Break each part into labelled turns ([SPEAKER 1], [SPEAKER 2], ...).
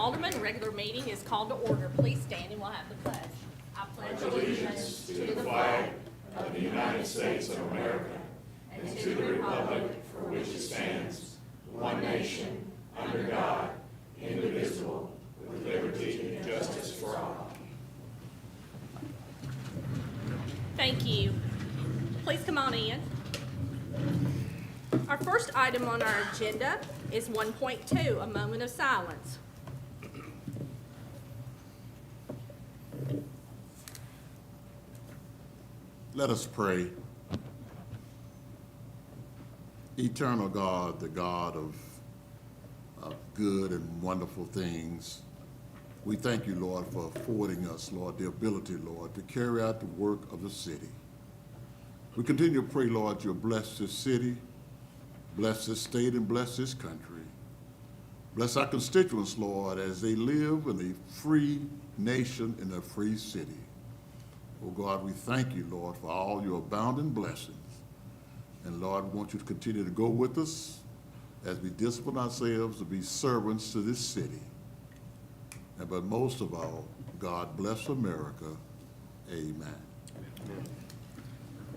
[SPEAKER 1] Aldermen regular meeting is called to order. Please stand and we'll have the pledge. I pledge allegiance to the flag of the United States of America and to the republic for which it stands, one nation, under God, indivisible, with liberty and justice for all. Thank you. Please come on in. Our first item on our agenda is 1.2, a moment of silence.
[SPEAKER 2] Let us pray. Eternal God, the God of good and wonderful things, we thank you, Lord, for affording us, Lord, the ability, Lord, to carry out the work of the city. We continue to pray, Lord, you'll bless this city, bless this state, and bless this country. Bless our constituents, Lord, as they live in a free nation in a free city. Oh, God, we thank you, Lord, for all your abounding blessings. And, Lord, we want you to continue to go with us as we discipline ourselves to be servants to this city. But most of all, God bless America. Amen.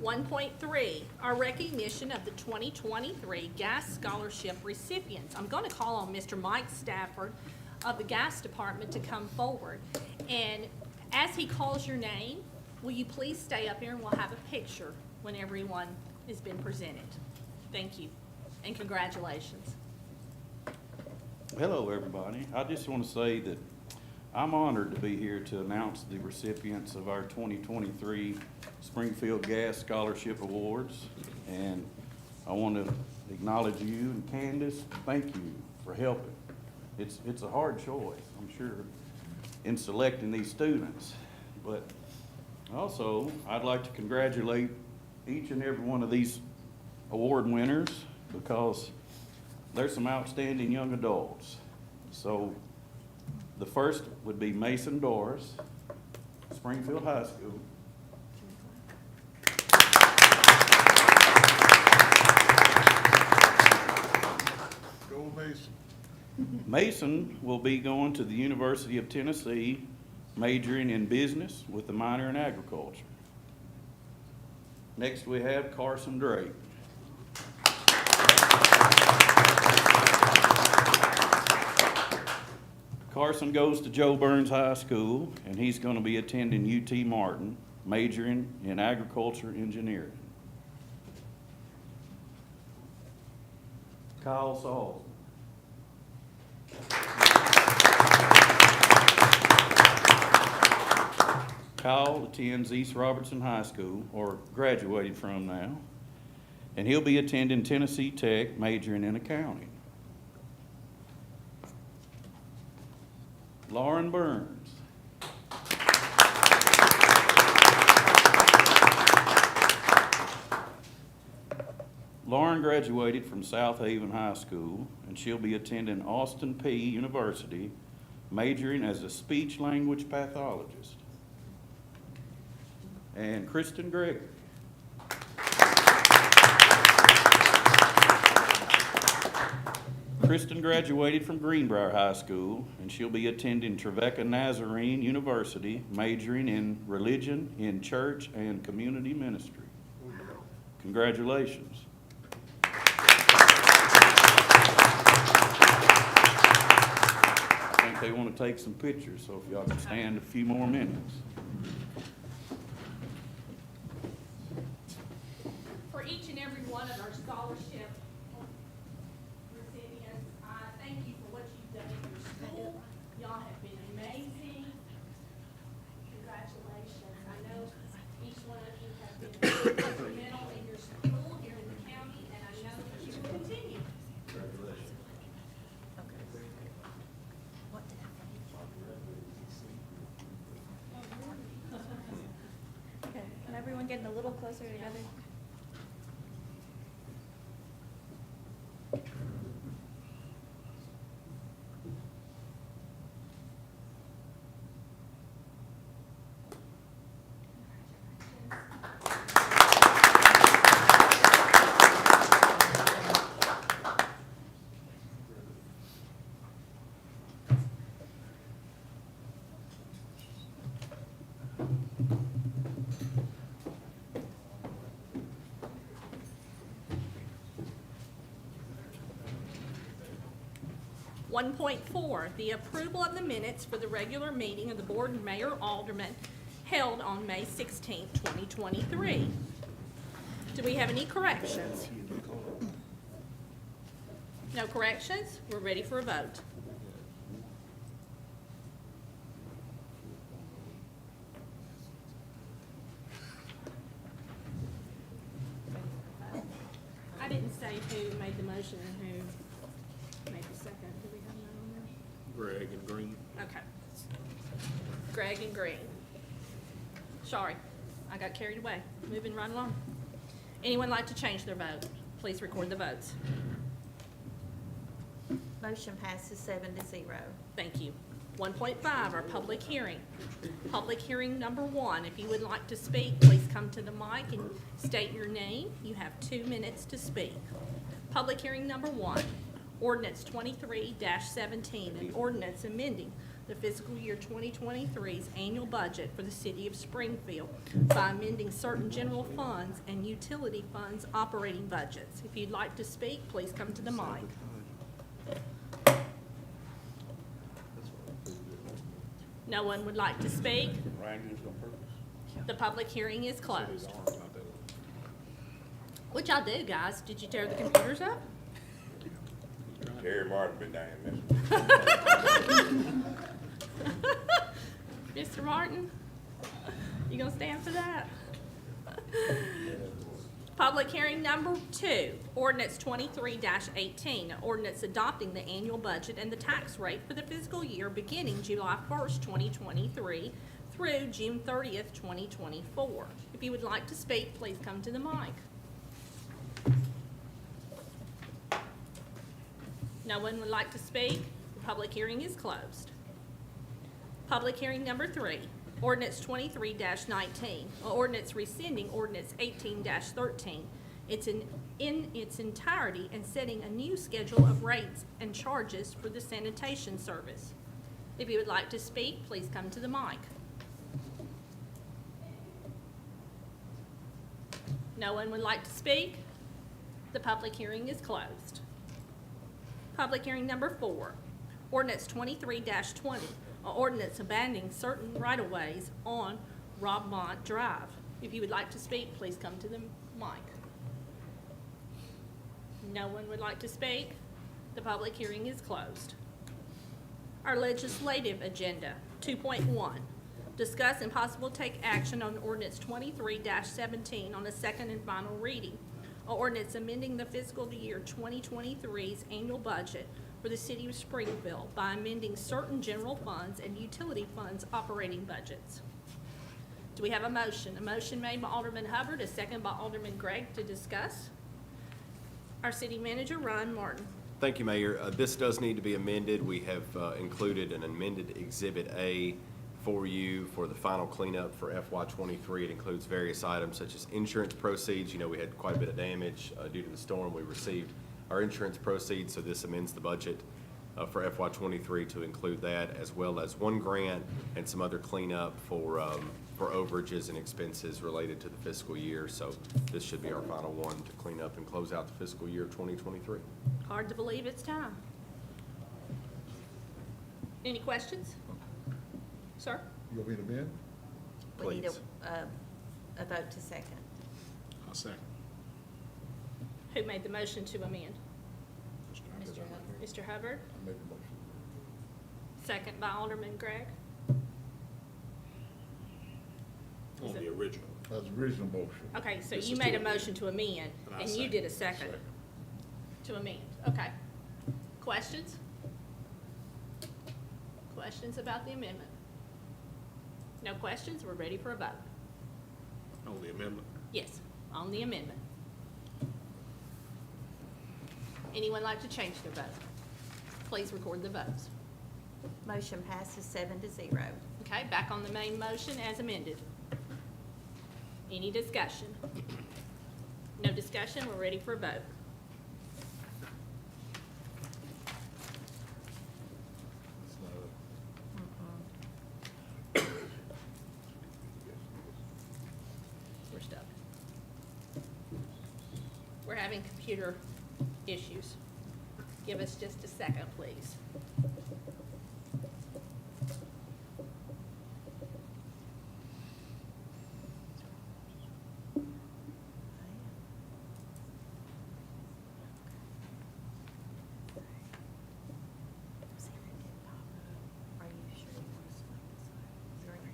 [SPEAKER 1] 1.3, our recognition of the 2023 Gas Scholarship recipients. I'm going to call on Mr. Mike Stafford of the Gas Department to come forward. And as he calls your name, will you please stay up here and we'll have a picture when everyone has been presented. Thank you, and congratulations.
[SPEAKER 3] Hello, everybody. I just want to say that I'm honored to be here to announce the recipients of our 2023 Springfield Gas Scholarship Awards. And I want to acknowledge you and Candace. Thank you for helping. It's a hard choice, I'm sure, in selecting these students. But also, I'd like to congratulate each and every one of these award winners because there's some outstanding young adults. So the first would be Mason Doris, Springfield High School.
[SPEAKER 2] Go Mason.
[SPEAKER 3] Mason will be going to the University of Tennessee, majoring in business with a minor in agriculture. Next we have Carson Drake. Carson goes to Joe Burns High School, and he's going to be attending UT Martin, majoring in agriculture engineering. Kyle Saul. Kyle attends East Robertson High School, or graduated from now, and he'll be attending Tennessee Tech, majoring in accounting. Lauren Burns. Lauren graduated from South Haven High School, and she'll be attending Austin Peay University, majoring as a speech-language pathologist. And Kristen Gregory. Kristen graduated from Greenbrier High School, and she'll be attending Trevecca Nazarene University, majoring in religion, in church, and community ministry. Congratulations. I think they want to take some pictures, so if y'all can stand a few more minutes.
[SPEAKER 1] For each and every one of our scholarship recipients, I thank you for what you've done in your school. Y'all have been amazing. Congratulations. I know each one of you have been instrumental in your school here in the county, and I know that you will continue. Congratulations.
[SPEAKER 4] Okay, and everyone getting a little closer together.
[SPEAKER 1] 1.4, the approval of the minutes for the regular meeting of the Board and Mayor Aldermen held on May 16, 2023. Do we have any corrections? No corrections? We're ready for a vote. I didn't say who made the motion and who made the second. Do we have that on there?
[SPEAKER 5] Greg and Green.
[SPEAKER 1] Okay. Greg and Green. Sorry, I got carried away. Moving right along. Anyone like to change their vote? Please record the votes.
[SPEAKER 4] Motion passes 7-0.
[SPEAKER 1] Thank you. 1.5, our public hearing. Public hearing number 1. If you would like to speak, please come to the mic and state your name. You have 2 minutes to speak. Public hearing number 1, ordinance 23-17, an ordinance amending the fiscal year 2023's annual budget for the city of Springfield by amending certain general funds and utility funds operating budgets. If you'd like to speak, please come to the mic. No one would like to speak? The public hearing is closed. What y'all do, guys? Did you tear the computers up?
[SPEAKER 5] Terry Martin been down here
[SPEAKER 1] Mr. Martin, you gonna stand for that? Public hearing number 2, ordinance 23-18, an ordinance adopting the annual budget and the tax rate for the fiscal year beginning July 1st, 2023 through June 30th, 2024. If you would like to speak, please come to the mic. No one would like to speak? The public hearing is closed. Public hearing number 3, ordinance 23-19, an ordinance rescinding ordinance 18-13. It's in its entirety and setting a new schedule of rates and charges for the sanitation service. If you would like to speak, please come to the mic. No one would like to speak? The public hearing is closed. Public hearing number 4, ordinance 23-20, an ordinance abandoning certain right-of-ways on Robmont Drive. If you would like to speak, please come to the mic. No one would like to speak? The public hearing is closed. Our legislative agenda, 2.1, discuss and possible take action on ordinance 23-17 on a second and final reading. An ordinance amending the fiscal year 2023's annual budget for the city of Springfield by amending certain general funds and utility funds operating budgets. Do we have a motion? A motion made by Alderman Hubbard, a second by Alderman Gregg to discuss. Our city manager, Ryan Martin.
[SPEAKER 6] Thank you, Mayor. This does need to be amended. We have included an amended Exhibit A for you for the final cleanup for FY23. It includes various items such as insurance proceeds. You know, we had quite a bit of damage due to the storm. We received our insurance proceeds, so this amends the budget for FY23 to include that, as well as one grant and some other cleanup for overages and expenses related to the fiscal year. So this should be our final one to clean up and close out the fiscal year of 2023.
[SPEAKER 1] Hard to believe it's time. Any questions? Sir?
[SPEAKER 2] You want me to amend?
[SPEAKER 4] We need
[SPEAKER 6] Please.
[SPEAKER 4] a vote to second.
[SPEAKER 5] I'll second.
[SPEAKER 1] Who made the motion to amend?
[SPEAKER 4] Mr. Hubbard.
[SPEAKER 1] Mr. Hubbard?
[SPEAKER 2] I made the motion.
[SPEAKER 1] Second by Alderman Gregg.
[SPEAKER 5] On the original.
[SPEAKER 2] That's the original motion.
[SPEAKER 1] Okay, so
[SPEAKER 5] This
[SPEAKER 1] you
[SPEAKER 5] is
[SPEAKER 1] made
[SPEAKER 5] to
[SPEAKER 1] a motion to amend,
[SPEAKER 5] And I
[SPEAKER 1] and you
[SPEAKER 5] second.
[SPEAKER 1] did a second to amend. Okay. Questions? Questions about the amendment? No questions? We're ready for a vote.
[SPEAKER 5] On the amendment.
[SPEAKER 1] Yes, on the amendment. Anyone like to change their vote? Please record the votes.
[SPEAKER 4] Motion passes 7-0.
[SPEAKER 1] Okay, back on the main motion as amended. Any discussion? No discussion, we're ready for a vote.
[SPEAKER 2] It's not
[SPEAKER 1] We're stuck. We're having computer issues. Give us just a second, please.
[SPEAKER 4] Are you sure you want to select this one?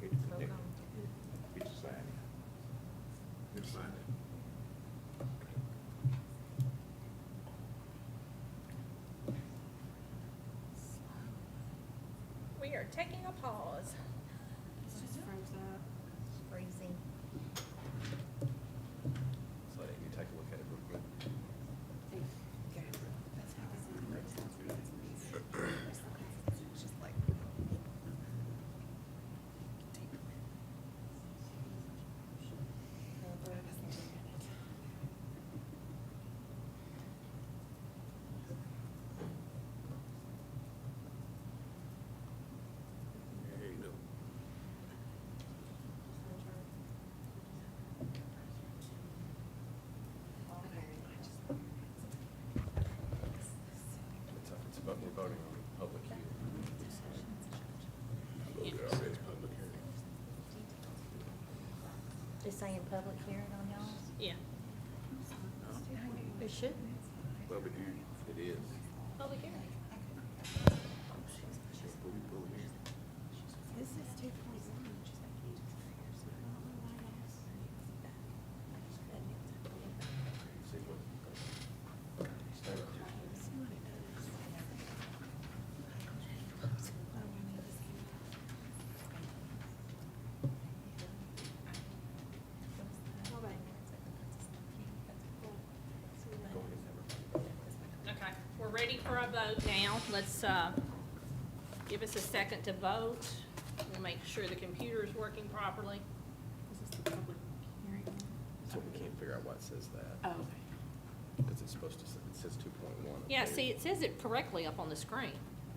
[SPEAKER 4] Green. Roll call.
[SPEAKER 5] Get your sign in. Get your sign in.
[SPEAKER 1] We are taking a pause.
[SPEAKER 4] It's freezing.
[SPEAKER 6] So you take a look at it real quick.
[SPEAKER 5] There you go.
[SPEAKER 6] It's about, we're voting on public hearing.
[SPEAKER 5] It says public hearing.
[SPEAKER 4] Just saying public hearing on y'all?
[SPEAKER 1] Yeah.
[SPEAKER 4] It should.
[SPEAKER 5] Public hearing. It is.
[SPEAKER 1] Public hearing.
[SPEAKER 4] This is 2.1.
[SPEAKER 1] Okay, we're ready for a vote now. Let's, give us a second to vote. We'll make sure the computer's working properly.
[SPEAKER 6] So we can't figure out why it says that.
[SPEAKER 7] Oh, okay.
[SPEAKER 6] Because it's supposed to, it says 2.1.
[SPEAKER 1] Yeah, see, it says it correctly up on the screen,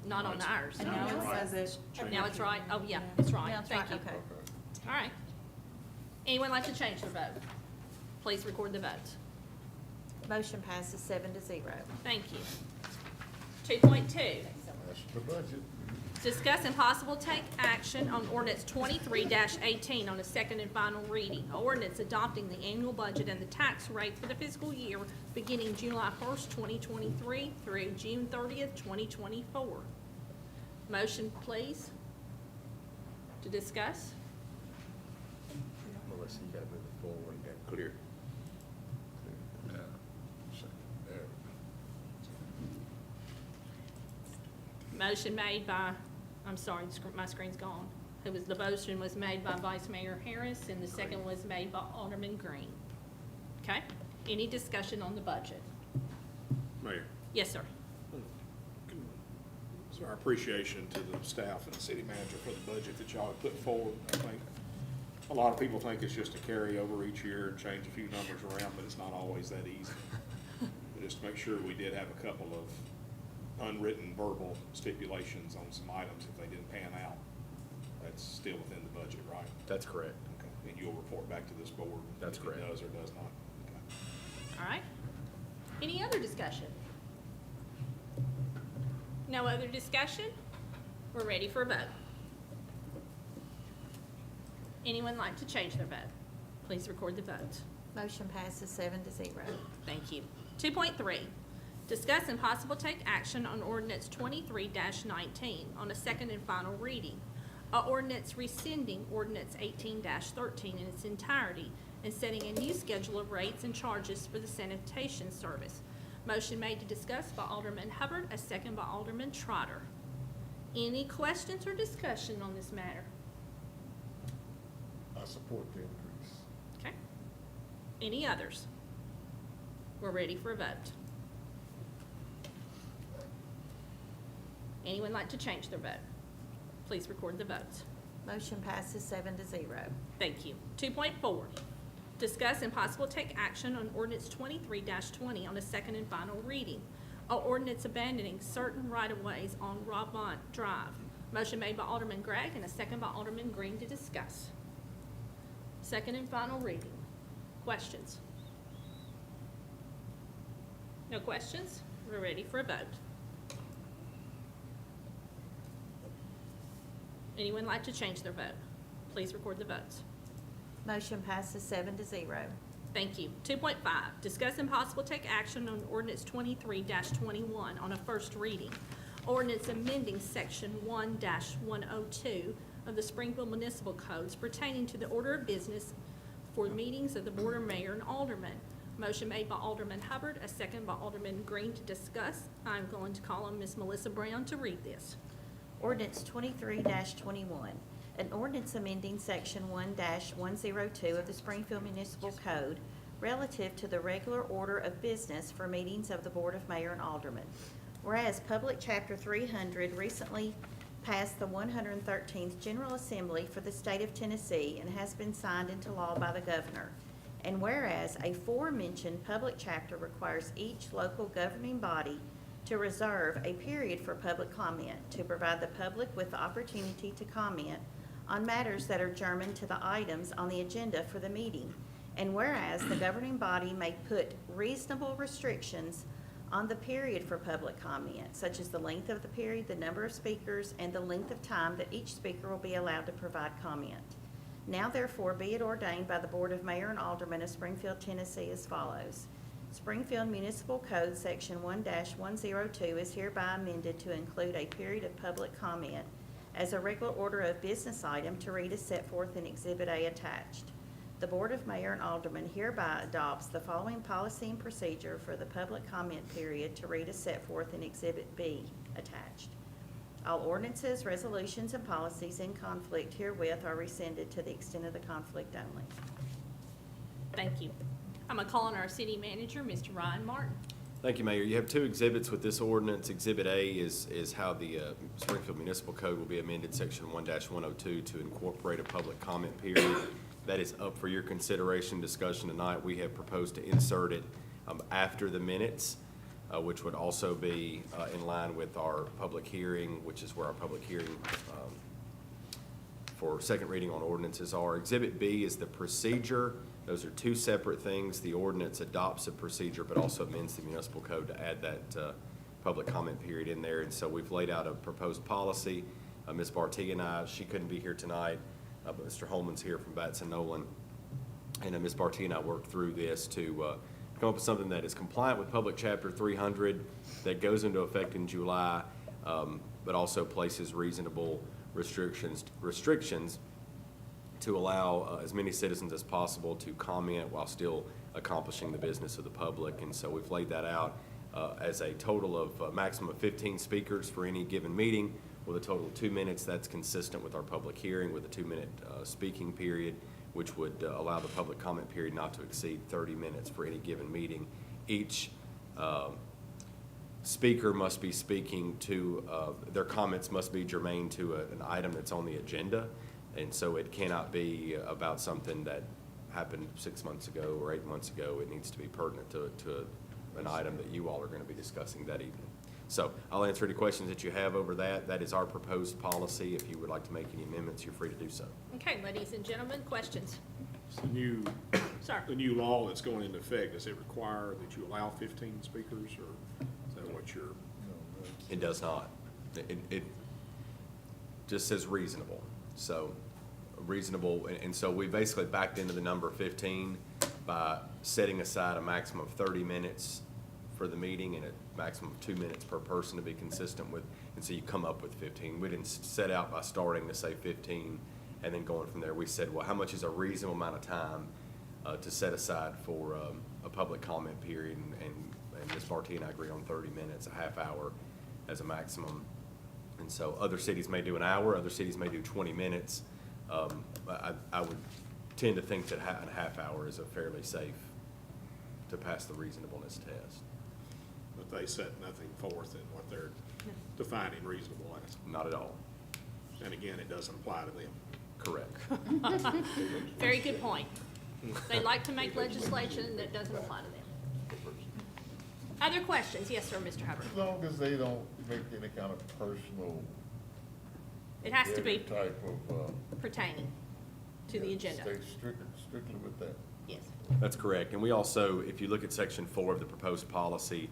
[SPEAKER 1] not on ours.
[SPEAKER 7] And now it says it.
[SPEAKER 1] Now it's right? Oh, yeah, it's right.
[SPEAKER 4] Now it's
[SPEAKER 1] Thank you.
[SPEAKER 4] right, okay.
[SPEAKER 1] All right. Anyone like to change their vote? Please record the votes.
[SPEAKER 4] Motion passes 7-0.
[SPEAKER 1] Thank you. 2.2,
[SPEAKER 2] That's the budget.
[SPEAKER 1] discuss and possible take action on ordinance 23-18 on a second and final reading. A ordinance adopting the annual budget and the tax rate for the fiscal year beginning July 1st, 2023 through June 30th, 2024. Motion, please, to discuss.
[SPEAKER 6] Melissa, you gotta move it forward.
[SPEAKER 5] Okay, clear.
[SPEAKER 2] Yeah. There.
[SPEAKER 1] Motion made by, I'm sorry, my screen's gone. The motion was made by Vice Mayor Harris, and the second was made by Alderman Green. Okay? Any discussion on the budget?
[SPEAKER 5] Mayor,
[SPEAKER 1] Yes, sir.
[SPEAKER 5] so our appreciation to the staff and the city manager for the budget that y'all have put forward. I think A lot of people think it's just a carryover each year and change a few numbers around, but it's not always that easy. But just to make sure, we did have a couple of unwritten verbal stipulations on some items if they didn't pan out. That's still within the budget, right?
[SPEAKER 6] That's correct.
[SPEAKER 5] Okay. And you'll report back to this board?
[SPEAKER 6] That's correct.
[SPEAKER 5] If it does or does not? Okay.
[SPEAKER 1] All right. Any other discussion? No other discussion? We're ready for a vote. Anyone like to change their vote? Please record the vote.
[SPEAKER 4] Motion passes 7-0.
[SPEAKER 1] Thank you. 2.3, discuss and possible take action on ordinance 23-19 on a second and final reading. A ordinance rescinding ordinance 18-13 in its entirety and setting a new schedule of rates and charges for the sanitation service. Motion made to discuss by Alderman Hubbard, a second by Alderman Trotter. Any questions or discussion on this matter?
[SPEAKER 2] I support the increase.
[SPEAKER 1] Okay. Any others? We're ready for a vote. Anyone like to change their vote? Please record the votes.
[SPEAKER 4] Motion passes 7-0.
[SPEAKER 1] Thank you. 2.4, discuss and possible take action on ordinance 23-20 on a second and final reading. A ordinance abandoning certain right-of-ways on Robont Drive. Motion made by Alderman Gregg and a second by Alderman Green to discuss. Second and final reading. Questions? No questions? We're ready for a vote. Anyone like to change their vote? Please record the votes.
[SPEAKER 4] Motion passes 7-0.
[SPEAKER 1] Thank you. 2.5, discuss and possible take action on ordinance 23-21 on a first reading. Ordinance amending section 1-102 of the Springfield Municipal Codes pertaining to the order of business for meetings of the Board of Mayor and Aldermen. Motion made by Alderman Hubbard, a second by Alderman Green to discuss. I'm going to call on Ms. Melissa Brown to read this.
[SPEAKER 4] Ordinance 23-21, an ordinance amending section 1-102 of the Springfield Municipal Code relative to the regular order of business for meetings of the Board of Mayor and Aldermen. Whereas Public Chapter 300 recently passed the 113th General Assembly for the state of Tennessee and has been signed into law by the governor. And whereas a aforementioned public chapter requires each local governing body to reserve a period for public comment to provide the public with the opportunity to comment on matters that are germane to the items on the agenda for the meeting. And whereas the governing body may put reasonable restrictions on the period for public comment, such as the length of the period, the number of speakers, and the length of time that each speaker will be allowed to provide comment. Now therefore be it ordained by the Board of Mayor and Aldermen of Springfield, Tennessee as follows. Springfield Municipal Code Section 1-102 is hereby amended to include a period of public comment as a regular order of business item to read as set forth in Exhibit A attached. The Board of Mayor and Aldermen hereby adopts the following policy and procedure for the public comment period to read as set forth in Exhibit B attached. All ordinances, resolutions, and policies in conflict herewith are rescinded to the extent of the conflict only.
[SPEAKER 1] Thank you. I'm going to call on our city manager, Mr. Ryan Martin.
[SPEAKER 6] Thank you, Mayor. You have two exhibits with this ordinance. Exhibit A is how the Springfield Municipal Code will be amended, Section 1-102, to incorporate a public comment period. That is up for your consideration, discussion tonight. We have proposed to insert it after the minutes, which would also be in line with our public hearing, which is where our public hearing for second reading on ordinances are. Exhibit B is the procedure. Those are two separate things. The ordinance adopts a procedure, but also amends the municipal code to add that public comment period in there. And so we've laid out a proposed policy. Ms. Barty and I, she couldn't be here tonight, but Mr. Holman's here from Batson Nolan. And Ms. Barty and I worked through this to come up with something that is compliant with Public Chapter 300, that goes into effect in July, but also places reasonable restrictions to allow as many citizens as possible to comment while still accomplishing the business of the public. And so we've laid that out as a total of a maximum of 15 speakers for any given meeting, with a total of 2 minutes. That's consistent with our public hearing, with a 2-minute speaking period, which would allow the public comment period not to exceed 30 minutes for any given meeting. Each speaker must be speaking to, their comments must be germane to an item that's on the agenda. And so it cannot be about something that happened 6 months ago or 8 months ago. It needs to be pertinent to an item that you all are going to be discussing that evening. So I'll answer any questions that you have over that. That is our proposed policy. If you would like to make any amendments, you're free to do so.
[SPEAKER 1] Okay, ladies and gentlemen, questions? Sir?
[SPEAKER 5] The new law that's going into effect, does it require that you allow 15 speakers, or is that what you're?
[SPEAKER 6] It does not. It just says reasonable. So reasonable, and so we basically backed into the number 15 by setting aside a maximum of 30 minutes for the meeting and a maximum of 2 minutes per person to be consistent with, and so you come up with 15. We didn't set out by starting to say 15 and then going from there. We said, well, how much is a reasonable amount of time to set aside for a public comment period, and Ms. Marti and I agree on 30 minutes, a half hour as a maximum. And so other cities may do an hour, other cities may do 20 minutes. I would tend to think that a half hour is a fairly safe to pass the reasonableness test.
[SPEAKER 5] But they set nothing forth in what they're defining reasonable as.
[SPEAKER 6] Not at all.
[SPEAKER 5] And again, it doesn't apply to them.
[SPEAKER 6] Correct.
[SPEAKER 1] Very good point. They like to make legislation that doesn't apply to them. Other questions? Yes, sir, Mr. Hubbard.
[SPEAKER 7] As long as they don't make any kind of personal.
[SPEAKER 1] It has to be
[SPEAKER 7] type of.
[SPEAKER 1] pertaining to the agenda.
[SPEAKER 7] Stay strictly with that.
[SPEAKER 1] Yes.
[SPEAKER 6] That's correct. And we also, if you look at section 4 of the proposed policy,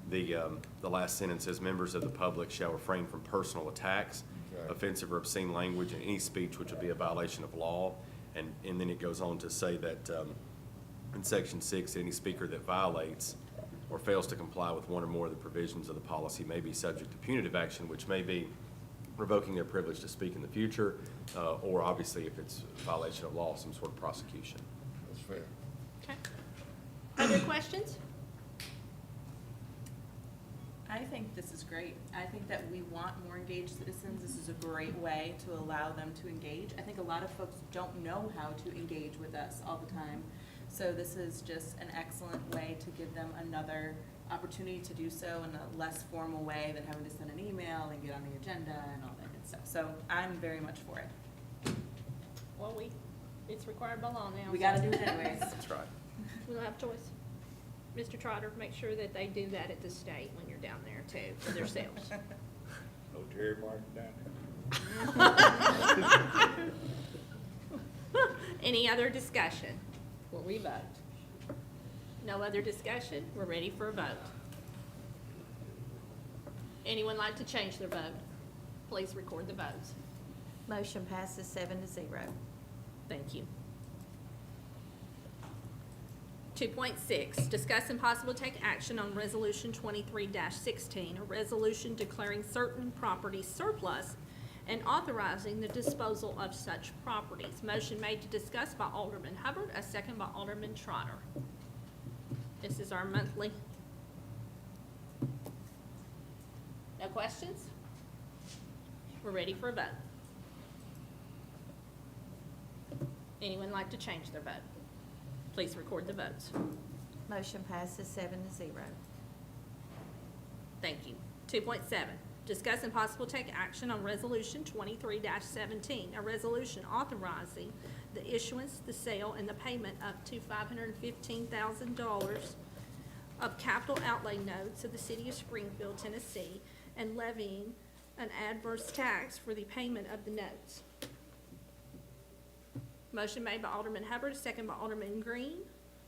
[SPEAKER 6] the last sentence says, members of the public shall refrain from personal attacks,
[SPEAKER 7] Okay.
[SPEAKER 6] offensive or obscene language, and any speech which would be a violation of law. And then it goes on to say that in section 6, any speaker that violates or fails to comply with one or more of the provisions of the policy may be subject to punitive action, which may be revoking their privilege to speak in the future, or obviously if it's a violation of law, some sort of prosecution.
[SPEAKER 7] That's fair.
[SPEAKER 1] Okay. Other questions?
[SPEAKER 8] I think this is great. I think that we want more engaged citizens. This is a great way to allow them to engage. I think a lot of folks don't know how to engage with us all the time. So this is just an excellent way to give them another opportunity to do so in a less formal way than having to send an email and get on the agenda and all that good stuff. So I'm very much for it.
[SPEAKER 1] Well, it's required by law now.
[SPEAKER 8] We gotta do it anyways.
[SPEAKER 6] That's right.
[SPEAKER 1] We don't have a choice. Mr. Trotter, make sure that they do that at the state when you're down there too, for themselves.
[SPEAKER 5] No Jerry Martin down there.
[SPEAKER 1] Any other discussion? Will we vote? No other discussion? We're ready for a vote. Anyone like to change their vote? Please record the votes.
[SPEAKER 4] Motion passes 7-0.
[SPEAKER 1] Thank you. 2.6, discuss and possible take action on Resolution 23-16, a resolution declaring certain property surplus and authorizing the disposal of such properties. Motion made to discuss by Alderman Hubbard, a second by Alderman Trotter. This is our monthly. No questions? We're ready for a vote. Anyone like to change their vote? Please record the votes.
[SPEAKER 4] Motion passes 7-0.
[SPEAKER 1] Thank you. 2.7, discuss and possible take action on Resolution 23-17, a resolution authorizing the issuance, the sale, and the payment up to $515,000 of capital outlay notes of the City of Springfield, Tennessee, and levying an adverse tax for the payment of the notes. Motion made by Alderman Hubbard, second by Alderman Green,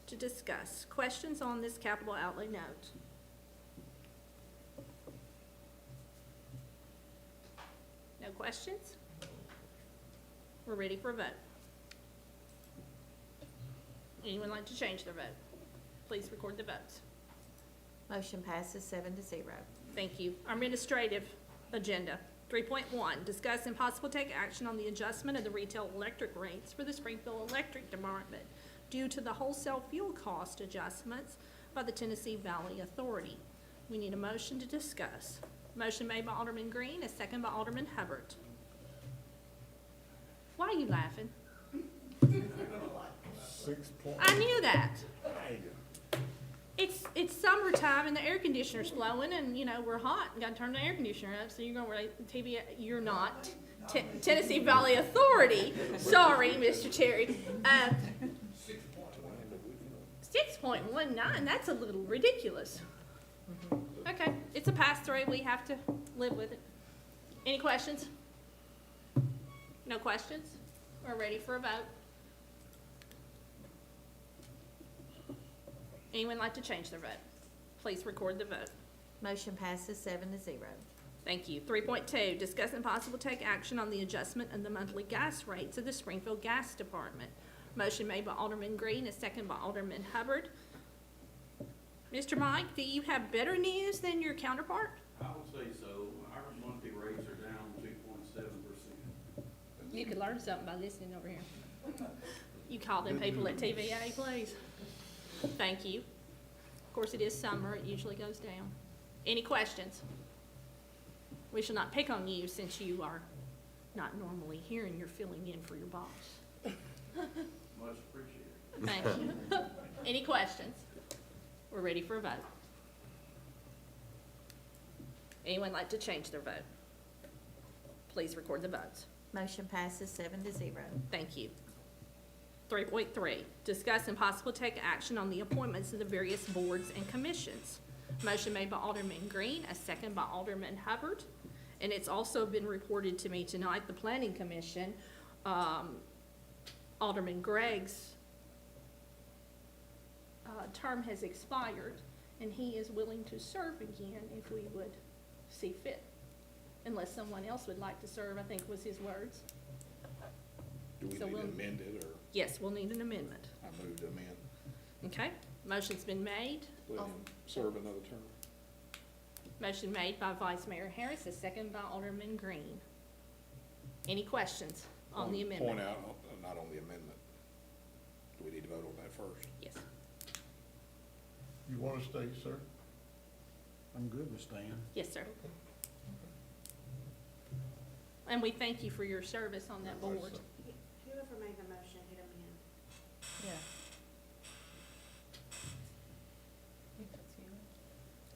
[SPEAKER 1] to discuss. Questions on this capital outlay note? No questions? We're ready for a vote. Anyone like to change their vote? Please record the votes.
[SPEAKER 4] Motion passes 7-0.
[SPEAKER 1] Thank you. Our administrative agenda. 3.1, discuss and possible take action on the adjustment of the retail electric rates for the Springfield Electric Department due to the wholesale fuel cost adjustments by the Tennessee Valley Authority. We need a motion to discuss. Motion made by Alderman Green, a second by Alderman Hubbard. Why are you laughing?
[SPEAKER 7] 6 point.
[SPEAKER 1] I knew that. It's summertime and the air conditioner's blowing and, you know, we're hot and gotta turn the air conditioner up, so you're gonna, TV, you're not. Tennessee Valley Authority, sorry, Mr. Cherry. 6.19, that's a little ridiculous. Okay, it's a pass-through, we have to live with it. Any questions? No questions? We're ready for a vote. Anyone like to change their vote? Please record the vote.
[SPEAKER 4] Motion passes 7-0.
[SPEAKER 1] Thank you. 3.2, discuss and possible take action on the adjustment of the monthly gas rates of the Springfield Gas Department. Motion made by Alderman Green, a second by Alderman Hubbard. Mr. Mike, do you have better news than your counterpart?
[SPEAKER 3] I would say so. Our monthly rates are down 2.7%.
[SPEAKER 1] You could learn something by listening over here. You call them people at TVA, please. Thank you. Of course, it is summer, it usually goes down. Any questions? We shall not pick on you since you are not normally here and you're filling in for your boss.
[SPEAKER 3] Much appreciated.
[SPEAKER 1] Thank you. Any questions? We're ready for a vote. Anyone like to change their vote? Please record the votes.
[SPEAKER 4] Motion passes 7-0.
[SPEAKER 1] Thank you. 3.3, discuss and possible take action on the appointments of the various boards and commissions. Motion made by Alderman Green, a second by Alderman Hubbard. And it's also been reported to me tonight, the Planning Commission, Alderman Gregg's term has expired, and he is willing to serve again if we would see fit. Unless someone else would like to serve, I think was his words.
[SPEAKER 5] Do we
[SPEAKER 1] So
[SPEAKER 5] need to
[SPEAKER 1] we'll-
[SPEAKER 5] amend it, or
[SPEAKER 1] Yes, we'll need an amendment.
[SPEAKER 5] I move to amend?
[SPEAKER 1] Okay, motion's been made.
[SPEAKER 5] Let him serve another term.
[SPEAKER 1] Motion made by Vice Mayor Harris, a second by Alderman Green. Any questions on the amendment?
[SPEAKER 5] Point out, not on the amendment. Do we need to vote on that first?
[SPEAKER 1] Yes.
[SPEAKER 7] You want to stay, sir?
[SPEAKER 9] I'm good with staying.
[SPEAKER 1] Yes, sir. And we thank you for your service on that board.
[SPEAKER 10] Whoever made the motion, hit amend.
[SPEAKER 4] Yeah.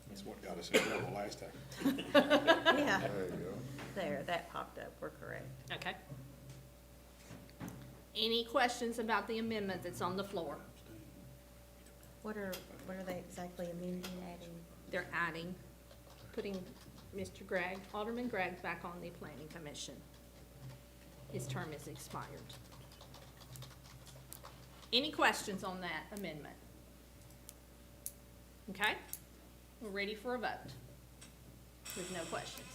[SPEAKER 5] That's what got us in trouble last time.
[SPEAKER 4] Yeah,
[SPEAKER 7] There you go.
[SPEAKER 4] there, that popped up, we're correct.
[SPEAKER 1] Okay. Any questions about the amendment that's on the floor?
[SPEAKER 4] What are they exactly amending, adding?
[SPEAKER 1] They're adding, putting Mr. Gregg, Alderman Gregg back on the Planning Commission. His term is expired. Any questions on that amendment? Okay, we're ready for a vote. With no questions.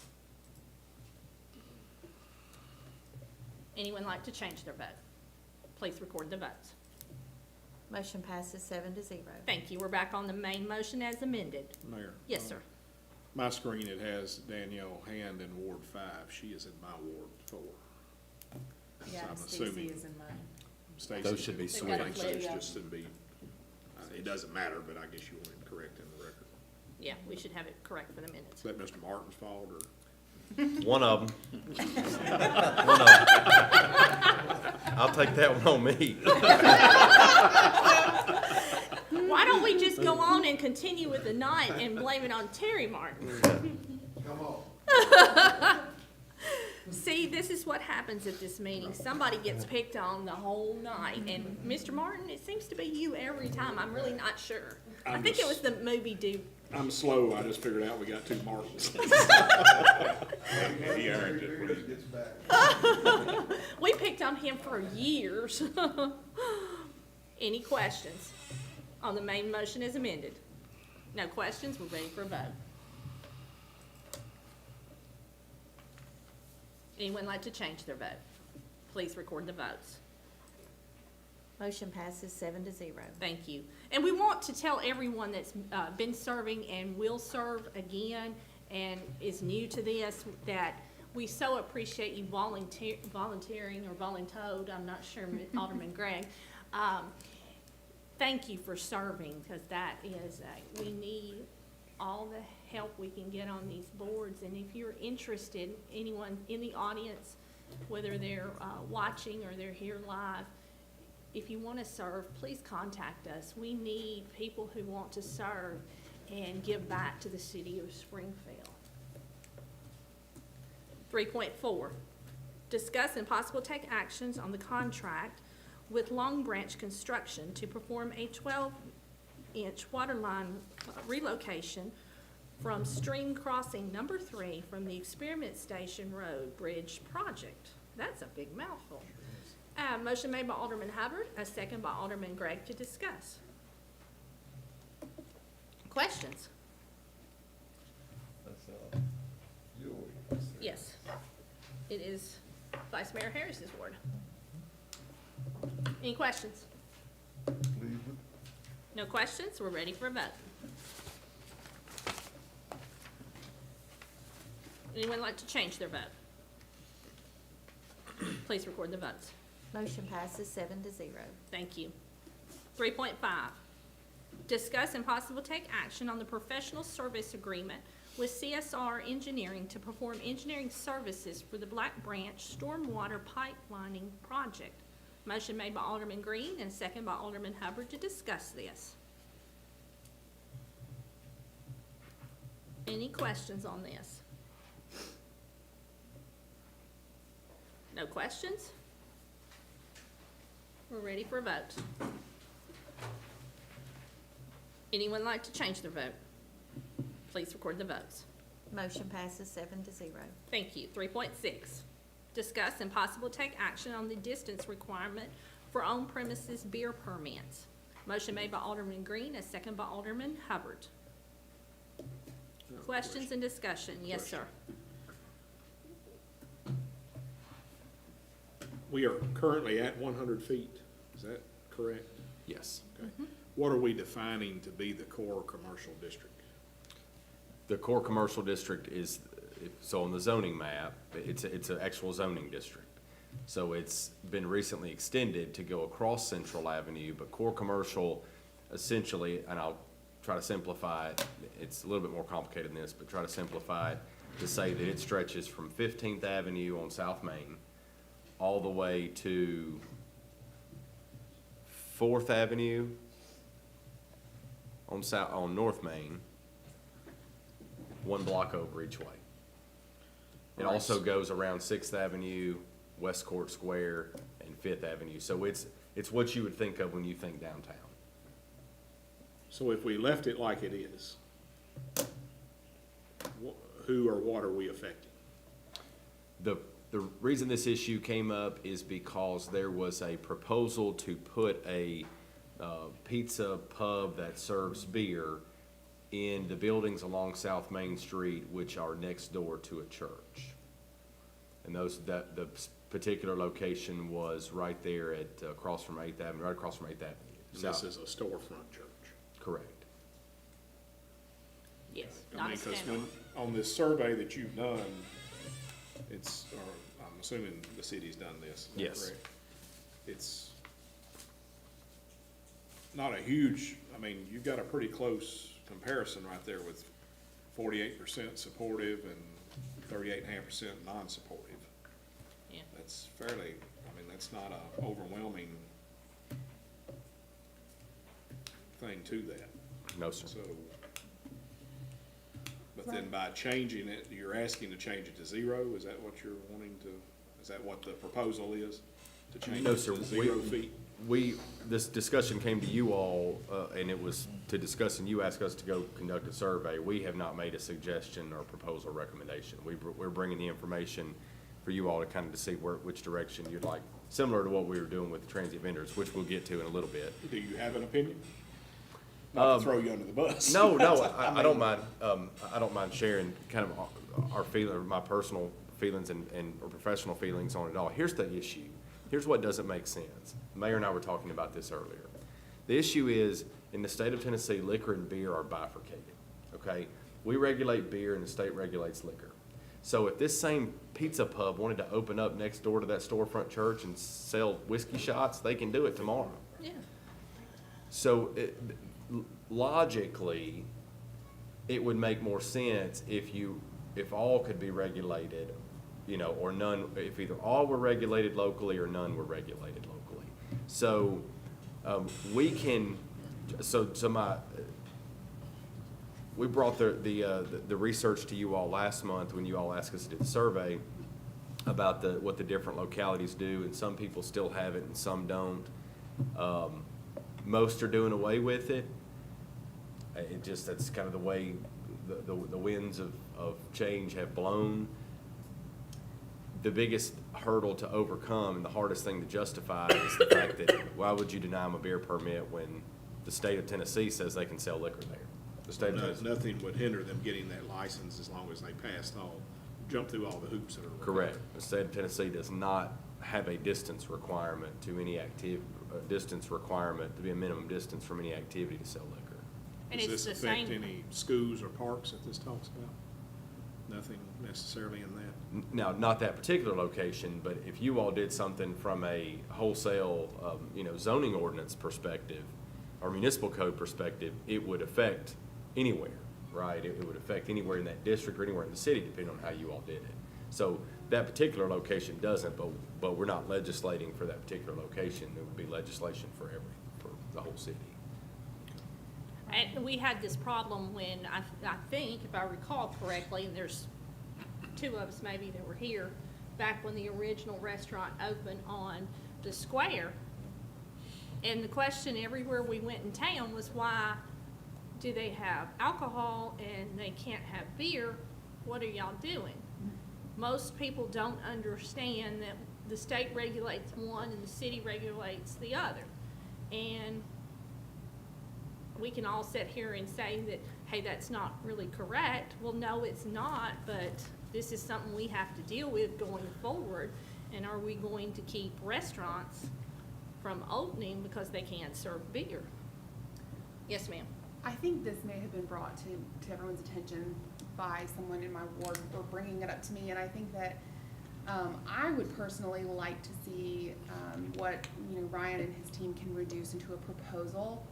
[SPEAKER 1] Anyone like to change their vote? Please record the votes.
[SPEAKER 4] Motion passes 7-0.
[SPEAKER 1] Thank you. We're back on the main motion as amended.
[SPEAKER 5] Mayor?
[SPEAKER 1] Yes, sir.
[SPEAKER 5] My screen, it has Danielle Hand in Ward 5. She is in my Ward 4.
[SPEAKER 8] Yeah,
[SPEAKER 5] I'm
[SPEAKER 8] Stacy
[SPEAKER 5] assuming
[SPEAKER 8] is in mine.
[SPEAKER 5] Stacy.
[SPEAKER 6] Those should be
[SPEAKER 5] I
[SPEAKER 1] switched.
[SPEAKER 5] think those
[SPEAKER 8] Yeah.
[SPEAKER 5] just should be, it doesn't matter, but I guess you want it correct in the record.
[SPEAKER 1] Yeah, we should have it correct for the
[SPEAKER 5] Is
[SPEAKER 1] minutes.
[SPEAKER 5] that Mr. Martin's fault, or?
[SPEAKER 6] One of them. One of 'em. I'll take that one on me.
[SPEAKER 1] Why don't we just go on and continue with the night and blame it on Terry Martin?
[SPEAKER 2] Come on.
[SPEAKER 1] See, this is what happens at this meeting. Somebody gets picked on the whole night, and Mr. Martin, it seems to be you every time. I'm really not sure. I
[SPEAKER 5] I'm
[SPEAKER 1] think it was
[SPEAKER 5] just-
[SPEAKER 1] the movie Duke.
[SPEAKER 5] I'm slow, I just figured out we got 2 Martins. He earned it.
[SPEAKER 1] We picked on him for years. Any questions on the main motion as amended? No questions, we're ready for a vote. Anyone like to change their vote? Please record the votes.
[SPEAKER 4] Motion passes 7-0.
[SPEAKER 1] Thank you. And we want to tell everyone that's been serving and will serve again and is new to this that we so appreciate you volunteering or voluntold, I'm not sure, Alderman Gregg. Thank you for serving, because that is, we need all the help we can get on these boards. And if you're interested, anyone in the audience, whether they're watching or they're here live, if you want to serve, please contact us. We need people who want to serve and give back to the city of Springfield. 3.4, Discuss and possible take actions on the contract with Long Branch Construction to perform a 12-inch water line relocation from stream crossing number 3 from the Experiment Station Road Bridge project. That's a big mouthful. Motion made by Alderman Hubbard, a second by Alderman Gregg to discuss. Questions?
[SPEAKER 7] That's, yours.
[SPEAKER 1] Yes. It is Vice Mayor Harris's ward. Any questions?
[SPEAKER 7] Cleveland.
[SPEAKER 1] No questions? We're ready for a vote. Anyone like to change their vote? Please record the votes.
[SPEAKER 4] Motion passes 7-0.
[SPEAKER 1] Thank you. 3.5, discuss and possible take action on the professional service agreement with CSR Engineering to perform engineering services for the Black Branch Stormwater Pipelining Project. Motion made by Alderman Green and second by Alderman Hubbard to discuss this. Any questions on this? No questions? We're ready for a vote. Anyone like to change their vote? Please record the votes.
[SPEAKER 4] Motion passes 7-0.
[SPEAKER 1] Thank you. 3.6, discuss and possible take action on the distance requirement for on-premises beer permits. Motion made by Alderman Green, a second by Alderman Hubbard. Questions and discussion? Yes, sir.
[SPEAKER 5] We are currently at 100 feet, is that correct?
[SPEAKER 6] Yes.
[SPEAKER 5] Okay. What are we defining to be the core commercial district?
[SPEAKER 6] The core commercial district is, so on the zoning map, it's an actual zoning district. So it's been recently extended to go across Central Avenue, but core commercial essentially, and I'll try to simplify it, it's a little bit more complicated than this, but try to simplify it to say that it stretches from 15th Avenue on South Main all the way to 4th Avenue on North Main, one block over each way. It also goes around 6th Avenue, West Court Square, and 5th Avenue. So it's what you would think of when you think downtown.
[SPEAKER 5] So if we left it like it is, who or what are we affecting?
[SPEAKER 6] The reason this issue came up is because there was a proposal to put a pizza pub that serves beer in the buildings along South Main Street, which are next door to a church. And the particular location was right there at across from 8th Avenue, right across from 8th Avenue.
[SPEAKER 5] And this is a storefront church.
[SPEAKER 6] Correct.
[SPEAKER 1] Yes,
[SPEAKER 5] I
[SPEAKER 1] not a
[SPEAKER 5] mean, 'cause
[SPEAKER 1] standalone.
[SPEAKER 5] on this survey that you've done, it's, or I'm assuming the city's done this, is that
[SPEAKER 6] Yes.
[SPEAKER 5] correct? It's not a huge, I mean, you've got a pretty close comparison right there with 48% supportive and 38.5% non-supportive.
[SPEAKER 1] Yeah.
[SPEAKER 5] That's fairly, I mean, that's not a overwhelming thing to that.
[SPEAKER 6] No, sir.
[SPEAKER 5] So, but then by changing it, you're asking to change it to 0? Is that what you're wanting to, is that what the proposal is? To change
[SPEAKER 6] No,
[SPEAKER 5] it
[SPEAKER 6] sir.
[SPEAKER 5] to 0 feet?
[SPEAKER 6] This discussion came to you all, and it was to discuss, and you asked us to go conduct a survey. We have not made a suggestion or proposal recommendation. We're bringing the information for you all to kind of to see which direction you'd like, similar to what we were doing with the transient vendors, which we'll get to in a little bit.
[SPEAKER 5] Do you have an opinion? Not to throw you under the bus.
[SPEAKER 6] No, I don't mind, I don't mind sharing kind of our feeling, my personal feelings and or professional feelings on it all. Here's the issue. Here's what doesn't make sense. The Mayor and I were talking about this earlier. The issue is, in the state of Tennessee, liquor and beer are bifurcated, okay? We regulate beer and the state regulates liquor. So if this same pizza pub wanted to open up next door to that storefront church and sell whiskey shots, they can do it tomorrow.
[SPEAKER 1] Yeah.
[SPEAKER 6] So logically, it would make more sense if all could be regulated, or none, if either all were regulated locally or none were regulated locally. So we brought the research to you all last month when you all asked us to do the survey. about what the different localities do, and some people still have it and some don't. Most are doing away with it. It just, that's kind of the way the winds of change have blown. The biggest hurdle to overcome and the hardest thing to justify is the fact that why would you deny them a beer permit when the state of Tennessee says they can sell liquor there? The state of Tennessee.
[SPEAKER 5] Nothing would hinder them getting that license as long as they jump through all the hoops that are required.
[SPEAKER 6] Correct. The state of Tennessee does not have a distance requirement to any distance requirement to be a minimum distance from any activity to sell liquor.
[SPEAKER 1] And
[SPEAKER 5] Does
[SPEAKER 1] it's
[SPEAKER 5] this
[SPEAKER 1] the
[SPEAKER 5] affect
[SPEAKER 1] same.
[SPEAKER 5] any schools or parks that this talks about? Nothing necessarily in that?
[SPEAKER 6] Now, not that particular location, but if you all did something from a wholesale, zoning ordinance perspective or municipal code perspective, it would affect anywhere, right? It would affect anywhere in that district or anywhere in the city, depending on how you all did it. So that particular location doesn't, but we're not legislating for that particular location. There would be legislation for the whole city.
[SPEAKER 1] And we had this problem when, I think, if I recall correctly, and there's two of us maybe that were here, back when the original restaurant opened on the square. And the question everywhere we went in town was, why do they have alcohol and they can't have beer? What are y'all doing? Most people don't understand that the state regulates one and the city regulates the other. And we can all sit here and say that, hey, that's not really correct. Well, no, it's not, but this is something we have to deal with going forward. And are we going to keep restaurants from opening because they can't serve beer? Yes, ma'am.
[SPEAKER 11] I think this may have been brought to everyone's attention by someone in my ward or bringing it up to me, and I think that I would personally like to see what Ryan and his team can reduce into a proposal.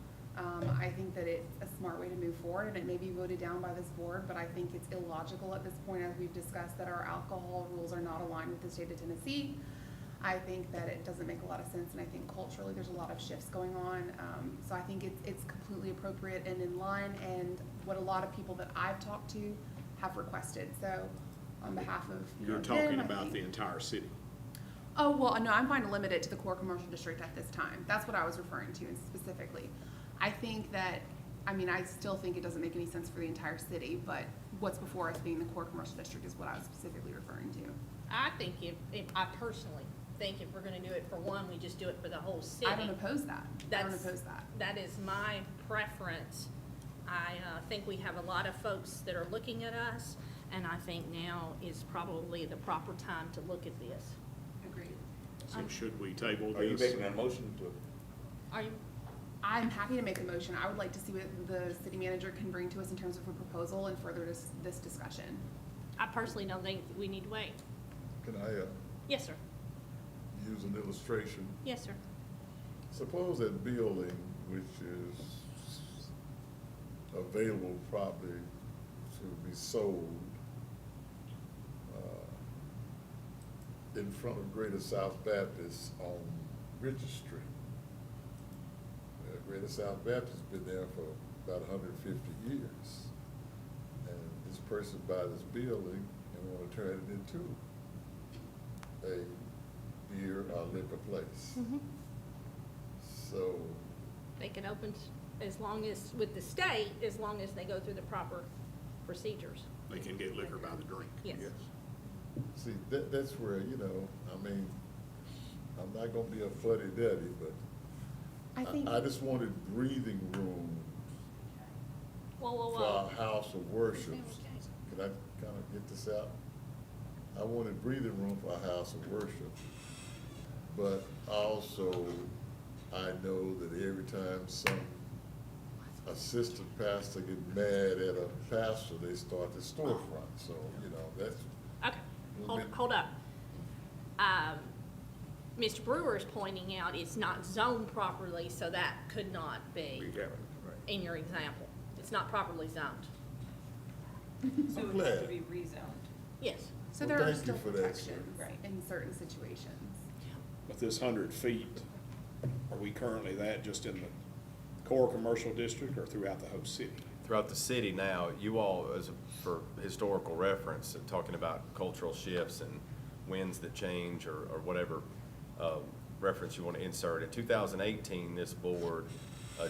[SPEAKER 11] I think that it's a smart way to move forward, and it may be voted down by this board, but I think it's illogical at this point, as we've discussed, that our alcohol rules are not aligned with the state of Tennessee. I think that it doesn't make a lot of sense, and I think culturally there's a lot of shifts going on. So I think it's completely appropriate and in line, and what a lot of people that I've talked to have requested. So on behalf of
[SPEAKER 5] You're
[SPEAKER 11] them,
[SPEAKER 5] talking
[SPEAKER 11] I
[SPEAKER 5] about
[SPEAKER 11] think-
[SPEAKER 5] the entire city.
[SPEAKER 11] Oh, well, no, I'm going to limit it to the core commercial district at this time. That's what I was referring to specifically. I think that, I still think it doesn't make any sense for the entire city, but what's before us being the core commercial district is what I was specifically referring to.
[SPEAKER 1] I think I personally think if we're gonna do it for one, we just do it for the whole city.
[SPEAKER 11] I don't oppose that. I don't
[SPEAKER 1] That's-
[SPEAKER 11] oppose that.
[SPEAKER 1] That is my preference. I think we have a lot of folks that are looking at us, and I think now is probably the proper time to look at this.
[SPEAKER 11] Agreed.
[SPEAKER 5] So should we table this?
[SPEAKER 7] Are you making a motion to?
[SPEAKER 1] Are you,
[SPEAKER 11] I'm happy to make a motion. I would like to see what the city manager can bring to us in terms of a proposal and further this discussion.
[SPEAKER 1] I personally don't think we need to wait.
[SPEAKER 2] Can I
[SPEAKER 1] Yes, sir.
[SPEAKER 2] use an illustration?
[SPEAKER 1] Yes, sir.
[SPEAKER 2] Suppose that building, which is available probably to be sold in front of Greater South Baptist on Richard Street. Greater South Baptist has been there for about 150 years. And this person buys this building and want to turn it into a beer or liquor place.
[SPEAKER 1] Mm-hmm.
[SPEAKER 2] So,
[SPEAKER 1] They can open as long as, with the state, as long as they go through the proper procedures.
[SPEAKER 5] They can get liquor by the drink.
[SPEAKER 1] Yes.
[SPEAKER 2] see, that's where, I'm not gonna be a fuddy-duddy, but
[SPEAKER 11] I think,
[SPEAKER 2] I just wanted breathing room
[SPEAKER 1] Whoa, whoa,
[SPEAKER 2] for our
[SPEAKER 1] whoa.
[SPEAKER 2] house of worship.
[SPEAKER 1] Okay.
[SPEAKER 2] Can I kind of get this out? I wanted breathing room for our house of worship. But also, I know that every time some assistant pastor get mad at a pastor, they start the storefront. So, that's,
[SPEAKER 1] Okay, hold up. Mr. Brewer is pointing out it's not zoned properly, so that could not be in your example. It's not properly zoned.
[SPEAKER 8] So
[SPEAKER 2] I'm
[SPEAKER 8] it has to
[SPEAKER 2] glad.
[SPEAKER 8] be rezoned.
[SPEAKER 1] Yes.
[SPEAKER 11] so
[SPEAKER 2] Well,
[SPEAKER 11] there are
[SPEAKER 2] thank you
[SPEAKER 11] still
[SPEAKER 2] for that,
[SPEAKER 11] protections
[SPEAKER 8] Right.
[SPEAKER 11] in certain situations.
[SPEAKER 5] With this 100 feet, are we currently that just in the core commercial district or throughout the whole city?
[SPEAKER 6] Throughout the city now, you all, for historical reference, talking about cultural shifts and winds that change or whatever reference you want to insert. In 2018, this board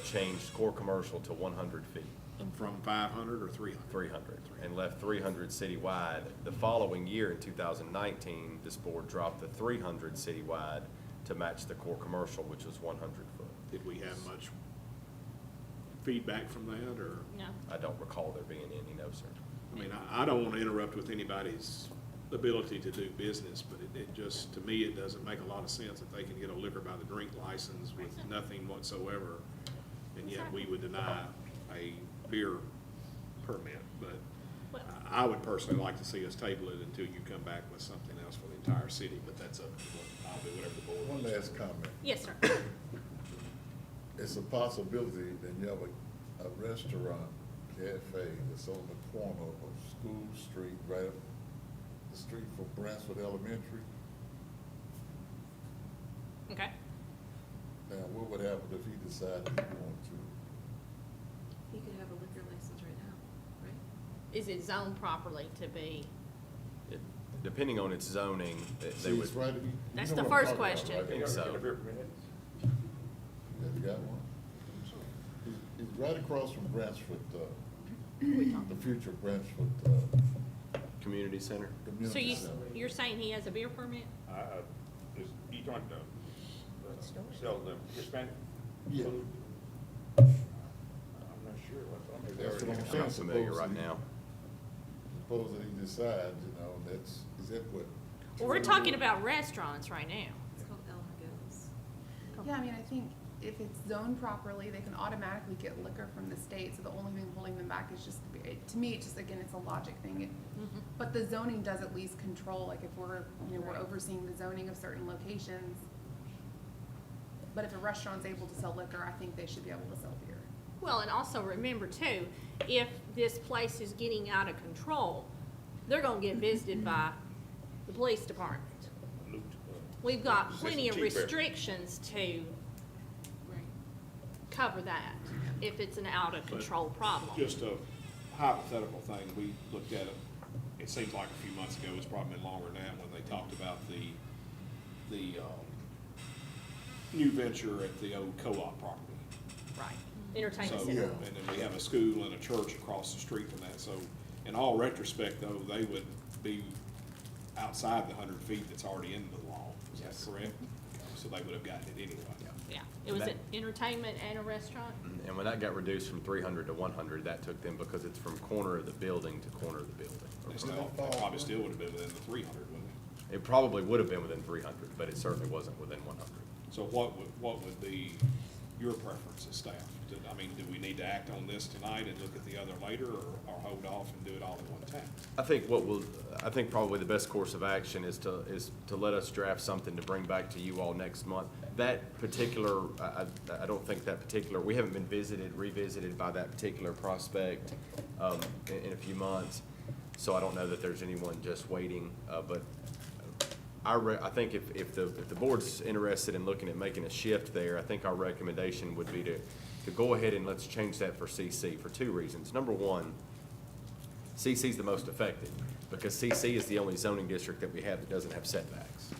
[SPEAKER 6] changed core commercial to 100 feet.
[SPEAKER 5] From 500 or 300?
[SPEAKER 6] 300, and left 300 citywide. The following year, in 2019, this board dropped the 300 citywide to match the core commercial, which was 100 foot.
[SPEAKER 5] Did we have much feedback from that, or?
[SPEAKER 1] No.
[SPEAKER 6] I don't recall there being any, no, sir.
[SPEAKER 5] I mean, I don't want to interrupt with anybody's ability to do business, but it just, to me, it doesn't make a lot of sense that they can get a liquor by the drink license with nothing whatsoever, and yet we would deny a beer permit. But
[SPEAKER 1] Well-
[SPEAKER 5] I would personally like to see us table it until you come back with something else for the entire city, but that's up to I'll do whatever the board
[SPEAKER 2] One
[SPEAKER 5] wants.
[SPEAKER 2] last comment.
[SPEAKER 1] Yes, sir.
[SPEAKER 2] It's a possibility that you have a restaurant, cafe that's on the corner of School Street, right up the street from Bransford Elementary.
[SPEAKER 1] Okay.
[SPEAKER 2] Now, what would happen if he decided he wanted to?
[SPEAKER 8] You could have a liquor license right now, right?
[SPEAKER 1] Is it zoned properly to be?
[SPEAKER 6] Depending on its zoning, they
[SPEAKER 2] See,
[SPEAKER 6] would.
[SPEAKER 2] it's right, you
[SPEAKER 1] That's
[SPEAKER 2] know
[SPEAKER 1] the
[SPEAKER 2] what I'm
[SPEAKER 1] first
[SPEAKER 2] talking about,
[SPEAKER 1] question.
[SPEAKER 2] right?
[SPEAKER 6] I think so.
[SPEAKER 2] You got one? He's right across from Bransford, the future Bransford,
[SPEAKER 6] Community center?
[SPEAKER 1] So
[SPEAKER 2] Community Center.
[SPEAKER 1] you're saying he has a beer permit?
[SPEAKER 7] Is he trying to sell the Hispanic
[SPEAKER 2] Yeah.
[SPEAKER 7] food? I'm not sure. I thought maybe
[SPEAKER 2] That's
[SPEAKER 7] they
[SPEAKER 2] what
[SPEAKER 7] already
[SPEAKER 2] I'm
[SPEAKER 6] I'm
[SPEAKER 2] saying.
[SPEAKER 6] not familiar right
[SPEAKER 2] Supposedly-
[SPEAKER 6] now.
[SPEAKER 2] Suppose that he decides, you know, that's, is that what?
[SPEAKER 1] Well, we're talking about restaurants right now.
[SPEAKER 8] It's called El Miguel's.
[SPEAKER 11] Yeah, I mean, I think if it's zoned properly, they can automatically get liquor from the state, so the only thing holding them back is just, to me, it's just, again, it's a logic thing. But the zoning does at least control, like, if we're, you know, we're overseeing the zoning of certain locations. But if a restaurant's able to sell liquor, I think they should be able to sell beer.
[SPEAKER 1] Well, and also remember too, if this place is getting out of control, they're gonna get visited by the police department. We've got plenty of
[SPEAKER 7] Cheaper.
[SPEAKER 1] restrictions to cover that, if it's an out of control problem.
[SPEAKER 5] Just a hypothetical thing, we looked at it seems like a few months ago, it's probably been longer than that, when they talked about the new venture at the old co-op property.
[SPEAKER 1] Right. Entertainment
[SPEAKER 5] So,
[SPEAKER 1] center.
[SPEAKER 2] Yeah.
[SPEAKER 5] and then we have a school and a church across the street from that, so in all retrospect, though, they would be outside the 100 feet that's already in the law, is that correct? So they would have gotten it anyway.
[SPEAKER 1] Yeah, it was
[SPEAKER 6] That-
[SPEAKER 1] an entertainment and a restaurant?
[SPEAKER 6] And when that got reduced from 300 to 100, that took them, because it's from corner of the building to corner of the building.
[SPEAKER 5] They probably still would have been within the 300, wouldn't it?
[SPEAKER 6] It probably would have been within 300, but it certainly wasn't within 100.
[SPEAKER 5] So what would be your preference as staff? I mean, do we need to act on this tonight and look at the other later, or hold off and do it all at one time?
[SPEAKER 6] I think probably the best course of action is to let us draft something to bring back to you all next month. That particular, I don't think that particular, we haven't been revisited by that particular prospect in a few months. So I don't know that there's anyone just waiting, but I think if the board's interested in looking at making a shift there, I think our recommendation would be to go ahead and let's change that for CC for two reasons. Number one, CC is the most affected, because CC is the only zoning district that we have that doesn't have setbacks.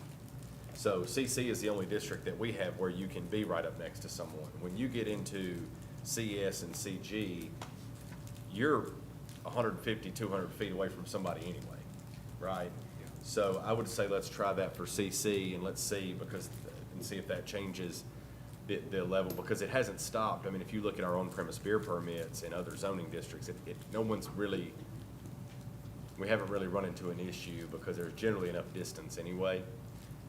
[SPEAKER 6] So CC is the only district that we have where you can be right up next to someone. When you get into CS and CG, you're 150, 200 feet away from somebody anyway, right? So I would say let's try that for CC and let's see, and see if that changes the level, because it hasn't stopped. I mean, if you look at our on-premise beer permits in other zoning districts, we haven't really run into an issue, because there's generally enough distance anyway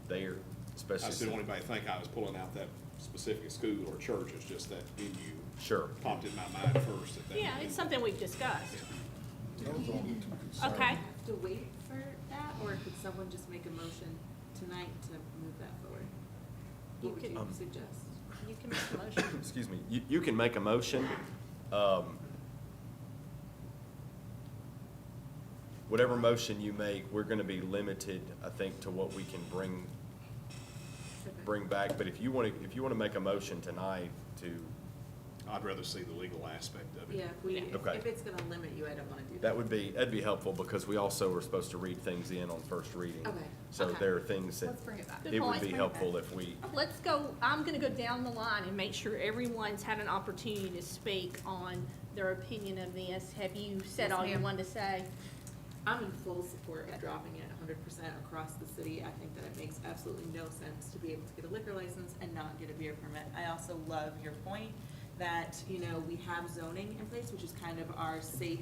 [SPEAKER 6] there,
[SPEAKER 5] I
[SPEAKER 6] especially.
[SPEAKER 5] just didn't want anybody to think I was pulling out that specific school or church, it's just that venue
[SPEAKER 6] Sure.
[SPEAKER 5] popped in my mind first.
[SPEAKER 1] Yeah, it's something we've discussed.
[SPEAKER 2] Those are the two concerns.
[SPEAKER 1] Okay.
[SPEAKER 8] Have to wait for that, or could someone just make a motion tonight to move that forward?
[SPEAKER 1] You
[SPEAKER 8] What would
[SPEAKER 1] could-
[SPEAKER 8] you suggest?
[SPEAKER 1] You can make a motion.
[SPEAKER 6] Excuse me, you can make a motion. Whatever motion you make, we're gonna be limited, I think, to what we can bring back. But if you wanna make a motion tonight to
[SPEAKER 5] I'd rather see the legal aspect of it.
[SPEAKER 8] Yeah,
[SPEAKER 6] Okay.
[SPEAKER 8] if it's gonna limit you, I don't wanna do that.
[SPEAKER 6] That'd be helpful, because we also are supposed to read things in on first reading.
[SPEAKER 8] Okay,
[SPEAKER 6] So
[SPEAKER 8] okay.
[SPEAKER 6] there are things that,
[SPEAKER 11] Let's bring it back.
[SPEAKER 1] Good
[SPEAKER 6] it would
[SPEAKER 1] point.
[SPEAKER 6] be helpful if we,
[SPEAKER 1] Let's go, I'm gonna go down the line and make sure everyone's had an opportunity to speak on their opinion of this. Have you said
[SPEAKER 11] Yes,
[SPEAKER 1] all you
[SPEAKER 11] ma'am.
[SPEAKER 1] wanted to say?
[SPEAKER 8] I'm in full support of dropping it 100% across the city. I think that it makes absolutely no sense to be able to get a liquor license and not get a beer permit. I also love your point that, you know, we have zoning in place, which is kind of our safe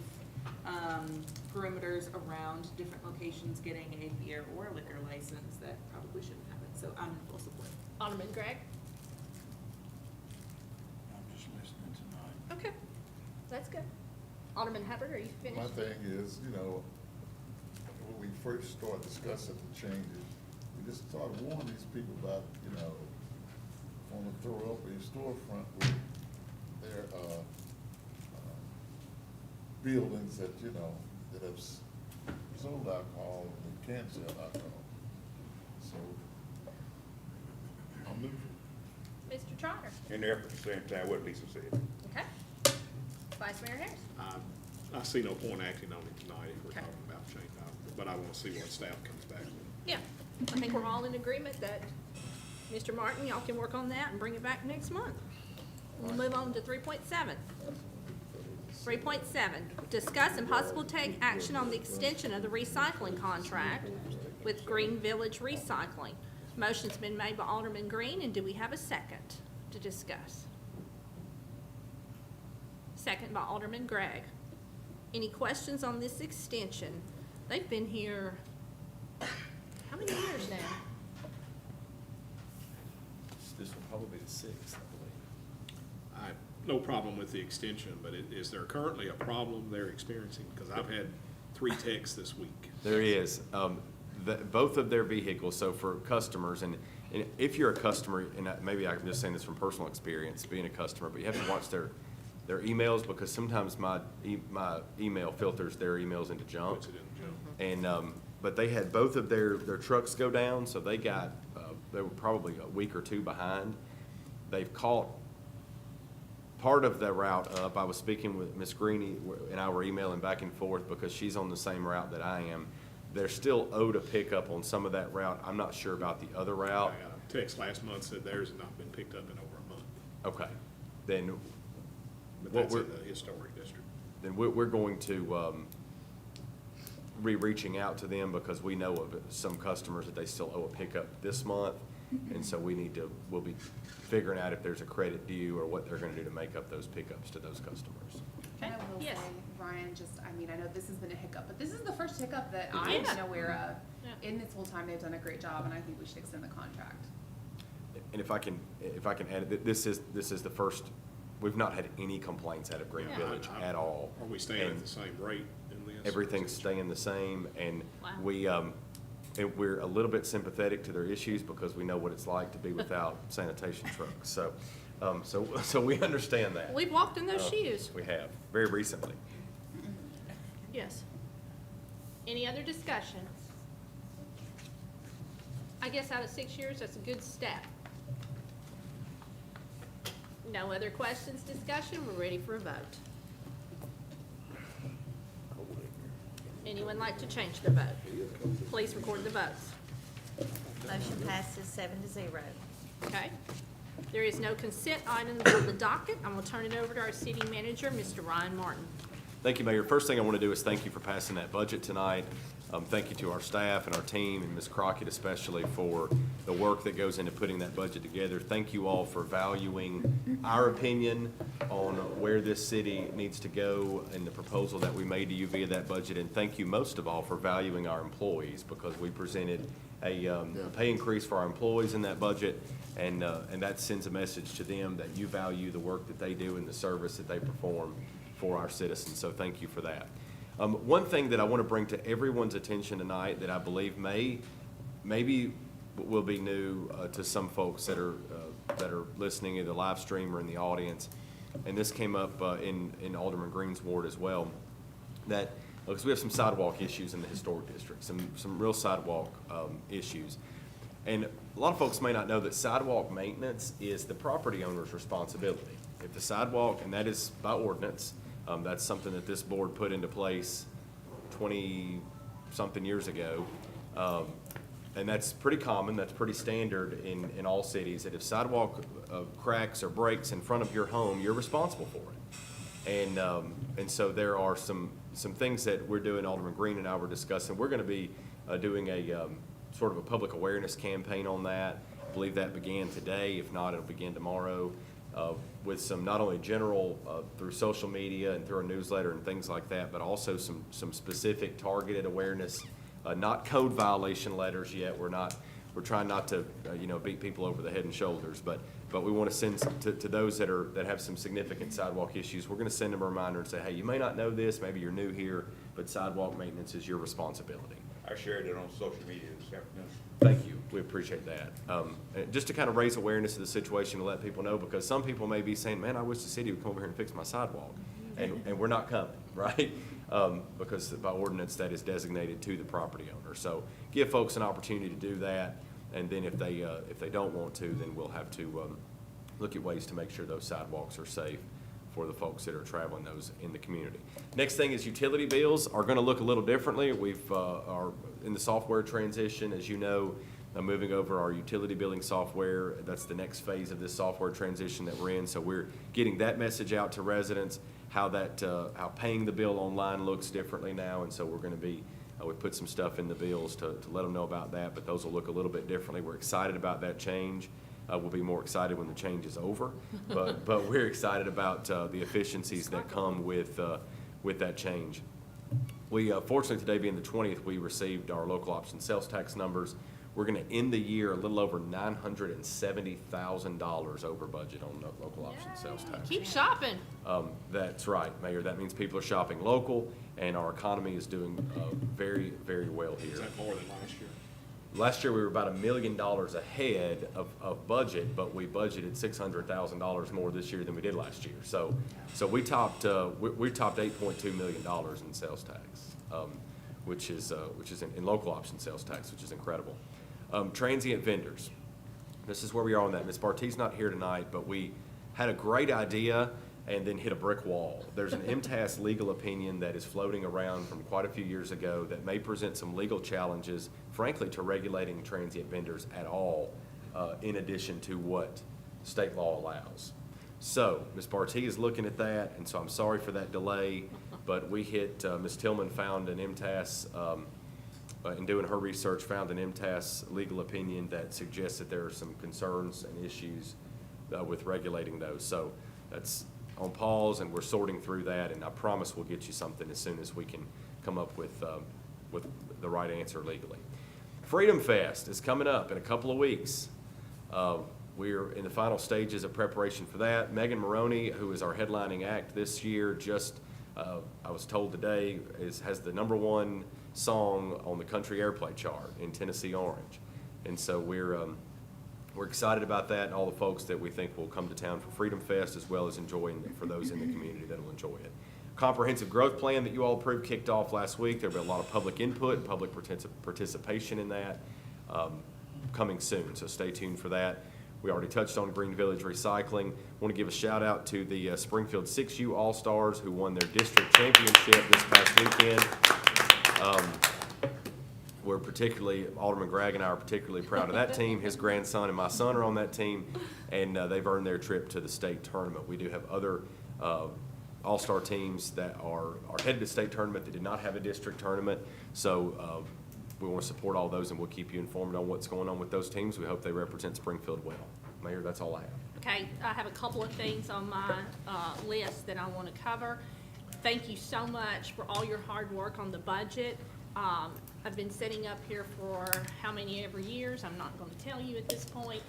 [SPEAKER 8] perimeters around different locations getting a beer or liquor license that probably shouldn't happen. So I'm in full support.
[SPEAKER 1] Alderman Gregg?
[SPEAKER 9] I'm just listening tonight.
[SPEAKER 1] Okay, that's good. Alderman Hubbard, are you
[SPEAKER 2] My
[SPEAKER 1] finished?
[SPEAKER 2] thing is, you know, when we first start discussing the changes, we just start warning these people about, you know, wanna throw up a storefront with their, buildings that, you know, that have sold alcohol and can't sell alcohol. So, I'm neutral.
[SPEAKER 1] Mr. Trotter?
[SPEAKER 7] In there at the same time, what Lisa said.
[SPEAKER 1] Okay. Vice Mayor Harris?
[SPEAKER 5] I see no point acting on it tonight if we're
[SPEAKER 1] Okay.
[SPEAKER 5] talking about change, but I want to see what staff comes back with.
[SPEAKER 1] Yeah, I think we're all in agreement that, Mr. Martin, y'all can work on that and bring it back next month. We'll move on to 3.7. 3.7, discuss and possible take action on the extension of the recycling contract with Green Village Recycling. Motion's been made by Alderman Green, and do we have a second to discuss? Second by Alderman Gregg. Any questions on this extension? They've been here, how many years now?
[SPEAKER 6] this will probably be the sixth, I believe.
[SPEAKER 5] I have no problem with the extension, but is there currently a problem they're experiencing? Because I've had 3 texts this week.
[SPEAKER 6] There is, both of their vehicles, so for customers, and if you're a customer, and maybe I'm just saying this from personal experience, being a customer, but you have to watch their emails, because sometimes my email filters their emails into junk.
[SPEAKER 5] Puts it in the junk.
[SPEAKER 6] And, but they had both of their trucks go down, so they got, they were probably a week or 2 behind. They've caught part of the route up. I was speaking with Ms. Greeny, and I were emailing back and forth because she's on the same route that I am. They're still owed a pickup on some of that route. I'm not sure about the other
[SPEAKER 5] I
[SPEAKER 6] route.
[SPEAKER 5] got a text last month said theirs had not been picked up in over a month,
[SPEAKER 6] Okay, then
[SPEAKER 5] but
[SPEAKER 6] what
[SPEAKER 5] that's
[SPEAKER 6] we're,
[SPEAKER 5] in the historic district.
[SPEAKER 6] then we're going to, reaching out to them, because we know of some customers that they still owe a pickup this month. And so we'll be figuring out if there's a credit due or what they're gonna do to make up those pickups to those customers.
[SPEAKER 11] And I will say,
[SPEAKER 1] Yes.
[SPEAKER 11] Ryan, I know this has been a hiccup, but this is the first hiccup that
[SPEAKER 1] It
[SPEAKER 11] I'm
[SPEAKER 1] is.
[SPEAKER 11] aware of.
[SPEAKER 1] Yeah.
[SPEAKER 11] In this whole time, they've done a great job, and I think we should extend the contract.
[SPEAKER 6] And if I can add, this is the first, we've not had any complaints out of Green
[SPEAKER 1] Yeah.
[SPEAKER 6] Village at all.
[SPEAKER 5] Are we staying at
[SPEAKER 6] And
[SPEAKER 5] the same rate in this?
[SPEAKER 6] everything's staying the same, and
[SPEAKER 1] Wow.
[SPEAKER 6] we're a little bit sympathetic to their issues, because we know what it's like to be without sanitation trucks. So we understand that.
[SPEAKER 1] We've walked in those shoes.
[SPEAKER 6] We have, very recently.
[SPEAKER 1] Yes. Any other discussion? I guess out of 6 years, that's a good step. No other questions, discussion, we're ready for a vote. Anyone like to change their vote? Please record the votes.
[SPEAKER 4] Motion passes 7-0.
[SPEAKER 1] Okay? There is no consent items on the docket. I'm gonna turn it over to our city manager, Mr. Ryan Martin.
[SPEAKER 6] Thank you, Mayor. First thing I want to do is thank you for passing that budget tonight. Thank you to our staff and our team, and Ms. Crockett especially, for the work that goes into putting that budget together. Thank you all for valuing our opinion on where this city needs to go and the proposal that we made to you via that budget. And thank you most of all for valuing our employees, because we presented a pay increase for our employees in that budget, and that sends a message to them that you value the work that they do and the service that they perform for our citizens. So thank you for that. One thing that I want to bring to everyone's attention tonight that I believe maybe will be new to some folks that are listening in the live stream or in the audience, and this came up in Alderman Green's ward as well, that because we have some sidewalk issues in the historic district, some real sidewalk issues. And a lot of folks may not know that sidewalk maintenance is the property owner's responsibility. If the sidewalk, and that is by ordinance, that's something that this board put into place 20-something years ago. And that's pretty common, that's pretty standard in all cities, that if sidewalk cracks or breaks in front of your home, you're responsible for it. And so there are some things that we're doing, Alderman Green and I were discussing. We're gonna be doing a sort of a public awareness campaign on that. I believe that began today. If not, it'll begin tomorrow, with some not only general through social media and through a newsletter and things like that, but also some specific targeted awareness. Not code violation letters yet. We're trying not to, beat people over the head and shoulders, but we want to send to those that have some significant sidewalk issues. We're going to send them a reminder and say, hey, you may not know this, maybe you're new here, but sidewalk maintenance is your responsibility.
[SPEAKER 7] I shared it on social media this afternoon.
[SPEAKER 6] Thank you. We appreciate that. Just to kind of raise awareness of the situation to let people know, because some people may be saying, man, I wish the city would come over here and fix my sidewalk. And we're not coming, right? Because by ordinance that is designated to the property owner. So give folks an opportunity to do that, and then if they don't want to, then we'll have to look at ways to make sure those sidewalks are safe for the folks that are traveling those in the community. Next thing is utility bills are going to look a little differently. We've are in the software transition, as you know, moving over our utility billing software. That's the next phase of this software transition that we're in. So we're getting that message out to residents, how paying the bill online looks differently now, and so we're going to be we put some stuff in the bills to let them know about that, but those will look a little bit differently. We're excited about that change. We'll be more excited when the change is over, but we're excited about the efficiencies that come with that change. We fortunately, today being the 20th, we received our local option sales tax numbers. We're going to end the year a little over $970,000 over budget on local option sales tax.
[SPEAKER 1] Keep shopping.
[SPEAKER 6] That's right, Mayor. That means people are shopping local, and our economy is doing very, very well here.
[SPEAKER 5] Is that more than last year?
[SPEAKER 6] Last year, we were about $1 million ahead of budget, but we budgeted $600,000 more this year than we did last year. So we topped $8.2 million in sales tax, which is in local option sales tax, which is incredible. Transient vendors. This is where we are on that. Ms. Barty's not here tonight, but we had a great idea and then hit a brick wall. There's an MTAS legal opinion that is floating around from quite a few years ago that may present some legal challenges, frankly, to regulating transient vendors at all, in addition to what state law allows. So Ms. Barty is looking at that, and so I'm sorry for that delay, but we hit, Ms. Tillman found an MTAS, in doing her research, found an MTAS legal opinion that suggests that there are some concerns and issues with regulating those. So that's on pause, and we're sorting through that, and I promise we'll get you something as soon as we can come up with the right answer legally. Freedom Fest is coming up in a couple of weeks. We're in the final stages of preparation for that. Megan Maroney, who is our headlining act this year, just I was told today has the #1 song on the country airplay chart in Tennessee Orange, and so we're excited about that, and all the folks that we think will come to town for Freedom Fest, as well as enjoying it for those in the community that will enjoy it. Comprehensive growth plan that you all approved kicked off last week. There will be a lot of public input and public participation in that coming soon, so stay tuned for that. We already touched on Green Village Recycling. Want to give a shout out to the Springfield 6U All-Stars who won their district championship this past weekend. We're particularly, Alderman Gregg and I are particularly proud of that team. His grandson and my son are on that team, and they've earned their trip to the state tournament. We do have other all-star teams that are headed to state tournament that did not have a district tournament. So we want to support all those, and we'll keep you informed on what's going on with those teams. We hope they represent Springfield well. Mayor, that's all I have.
[SPEAKER 1] Okay, I have a couple of things on my list that I want to cover. Thank you so much for all your hard work on the budget. I've been sitting up here for how many ever years, I'm not going to tell you at this point.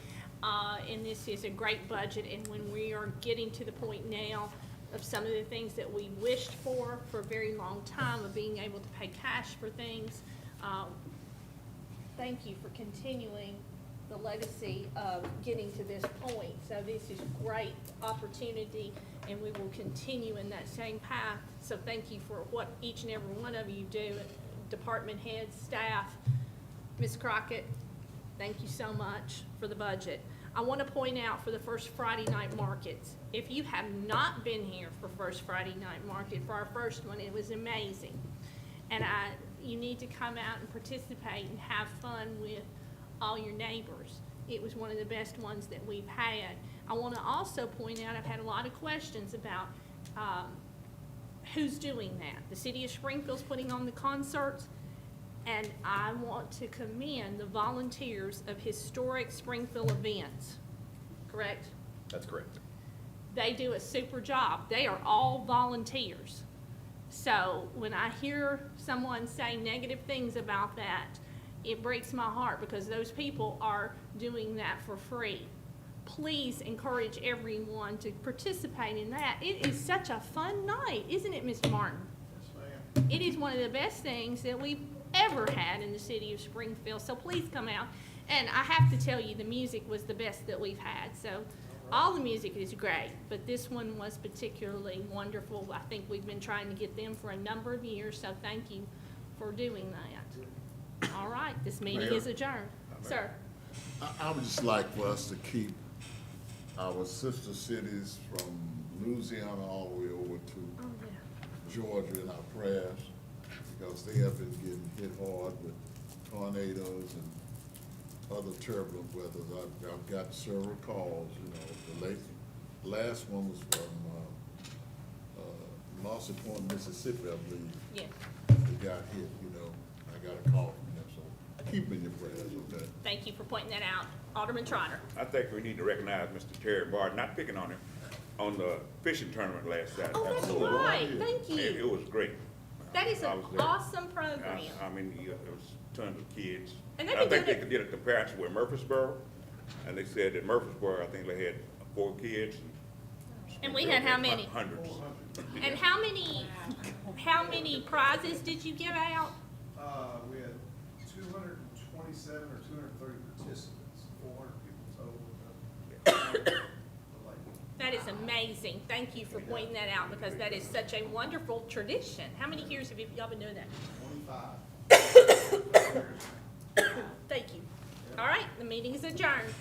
[SPEAKER 1] And this is a great budget, and when we are getting to the point now of some of the things that we wished for a very long time, of being able to pay cash for things, thank you for continuing the legacy of getting to this point. So this is a great opportunity, and we will continue in that same path. So thank you for what each and every one of you do, department heads, staff. Ms. Crockett, thank you so much for the budget. I want to point out for the first Friday night markets, if you have not been here for first Friday night market, for our first one, it was amazing. And you need to come out and participate and have fun with all your neighbors. It was one of the best ones that we've had. I want to also point out, I've had a lot of questions about who's doing that. The city of Springfield's putting on the concerts, and I want to commend the volunteers of Historic Springfield Events, correct?
[SPEAKER 6] That's correct.
[SPEAKER 1] They do a super job. They are all volunteers. So when I hear someone say negative things about that, it breaks my heart because those people are doing that for free. Please encourage everyone to participate in that. It is such a fun night, isn't it, Mr. Martin?
[SPEAKER 7] Yes, ma'am.
[SPEAKER 1] It is one of the best things that we've ever had in the city of Springfield, so please come out. And I have to tell you, the music was the best that we've had, so all the music is great, but this one was particularly wonderful. I think we've been trying to get them for a number of years, so thank you for doing that. All right, this meeting
[SPEAKER 2] Mayor?
[SPEAKER 1] is adjourned. Sir?
[SPEAKER 2] I would just like for us to keep our sister cities from Louisiana all the way over to
[SPEAKER 1] Oh, yeah.
[SPEAKER 2] Georgia in our prayers, because they have been getting hit hard with tornadoes and other turbulent weathers. I've got several calls, the last one was from, Mossy Point, Mississippi, I believe.
[SPEAKER 1] Yeah.
[SPEAKER 2] They got hit, I got a call from them, so keep them in your prayers, okay?
[SPEAKER 1] Thank you for pointing that out. Alderman Trotter.
[SPEAKER 7] I think we need to recognize Mr. Terry Bard, not picking on him, on the fishing tournament last Saturday.
[SPEAKER 1] Oh, that's right, thank
[SPEAKER 7] It
[SPEAKER 1] you.
[SPEAKER 7] was great.
[SPEAKER 1] That is
[SPEAKER 7] I
[SPEAKER 1] an
[SPEAKER 7] was there.
[SPEAKER 1] awesome program.
[SPEAKER 7] I mean, there was tons of kids.
[SPEAKER 1] And they've
[SPEAKER 7] I
[SPEAKER 1] been
[SPEAKER 7] think they
[SPEAKER 1] doing it-
[SPEAKER 7] did a comparison with Murfreesboro, and they said that Murfreesboro, I think they had 4 kids.
[SPEAKER 1] And we had how many?
[SPEAKER 7] Hundreds.
[SPEAKER 1] And how many prizes did you give out?
[SPEAKER 12] We had 227 or 230 participants, 400 people total.
[SPEAKER 1] That is amazing. Thank you for pointing that out because that is such a wonderful tradition. How many years have y'all been doing that?
[SPEAKER 12] 25.
[SPEAKER 1] Thank you. All right, the meeting is adjourned.